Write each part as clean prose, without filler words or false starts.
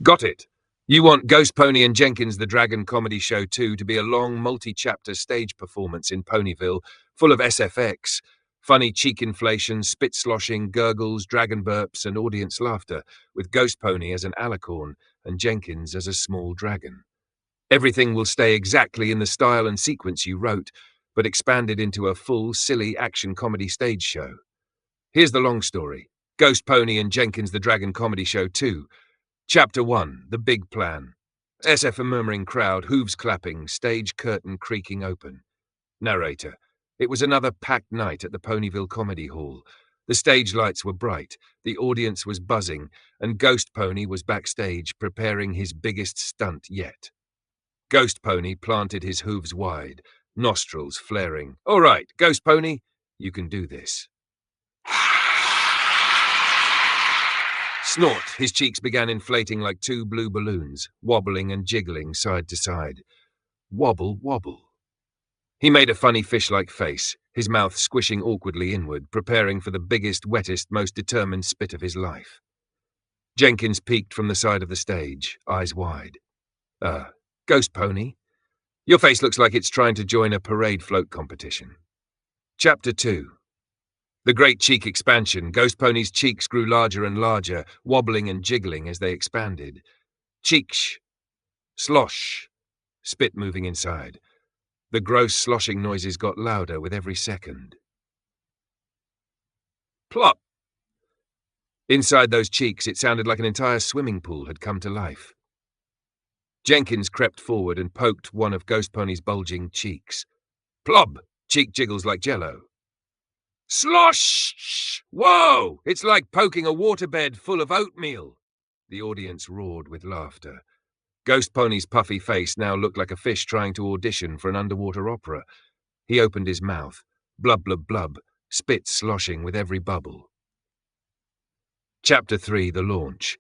Got it. You want GhostPony and Jenkins the Dragon Comedy Show 2 to be a long, multi-chapter stage performance in Ponyville, full of SFX, funny cheek inflation, spit sloshing, gurgles, dragon burps, and audience laughter, with GhostPony as an alicorn and Jenkins as a small dragon. Everything will stay exactly in the style and sequence you wrote, but expanded into a full, silly action comedy stage show. Here's the long story. GhostPony and Jenkins the Dragon Comedy Show 2. Chapter 1, The Big Plan. SF a murmuring crowd, hooves clapping, stage curtain creaking open. Narrator. It was another packed night at the Ponyville Comedy Hall. The stage lights were bright, the audience was buzzing, and GhostPony was backstage preparing his biggest stunt yet. GhostPony planted his hooves wide, nostrils flaring. All right, GhostPony, you can do this. Snort, his cheeks began inflating like two blue balloons, wobbling and jiggling side to side. Wobble, wobble. He made a funny fish-like face, his mouth squishing awkwardly inward, preparing for the biggest, wettest, most determined spit of his life. Jenkins peeked from the side of the stage, eyes wide. GhostPony? Your face looks like it's trying to join a parade float competition. Chapter 2. The great cheek expansion. GhostPony's cheeks grew larger and larger, wobbling and jiggling as they expanded. Cheeksh. Slosh. Spit moving inside. The gross sloshing noises got louder with every second. Plop! Inside those cheeks, it sounded like an entire swimming pool had come to life. Jenkins crept forward and poked one of GhostPony's bulging cheeks. Plob! Cheek jiggles like jello. Slosh! Whoa! It's like poking a waterbed full of oatmeal. The audience roared with laughter. GhostPony's puffy face now looked like a fish trying to audition for an underwater opera. He opened his mouth. Blub, blub, blub. Spit sloshing with every bubble. Chapter 3, The Launch.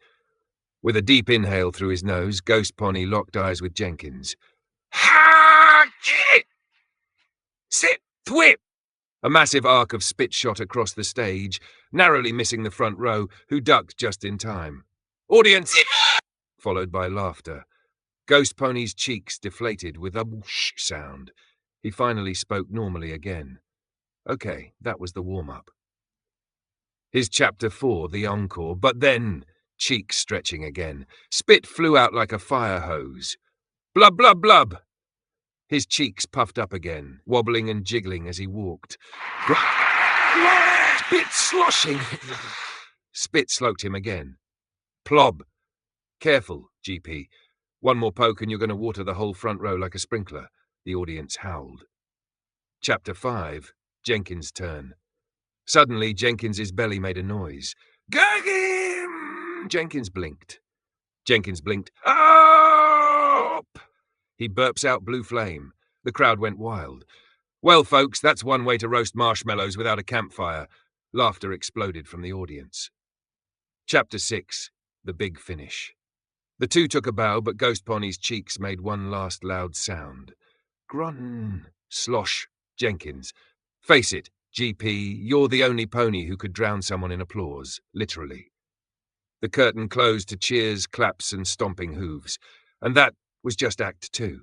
With a deep inhale through his nose, GhostPony locked eyes with Jenkins. Ha! Sit! Thwip! A massive arc of spit shot across the stage, narrowly missing the front row, who ducked just in time. Audience! Followed by laughter. GhostPony's cheeks deflated with a whoosh sound. He finally spoke normally again. Okay, that was the warm-up. His Chapter 4, the encore, but then, cheeks stretching again. Spit flew out like a fire hose. Blub, blub, blub! His cheeks puffed up again, wobbling and jiggling as he walked. Spit sloshing! Spit sloked him again. Plob! Careful, GP. One more poke and you're going to water the whole front row like a sprinkler. The audience howled. Chapter 5, Jenkins' turn. Suddenly, Jenkins's belly made a noise. Gag him! Jenkins blinked. Jenkins blinked. Up! He burps out blue flame. The crowd went wild. Well, folks, that's one way to roast marshmallows without a campfire. Laughter exploded from the audience. Chapter 6, The Big Finish. The two took a bow, but GhostPony's cheeks made one last loud sound. Grun. Slosh. Jenkins. Face it, GP, you're the only pony who could drown someone in applause, literally. The curtain closed to cheers, claps, and stomping hooves, and that was just Act 2.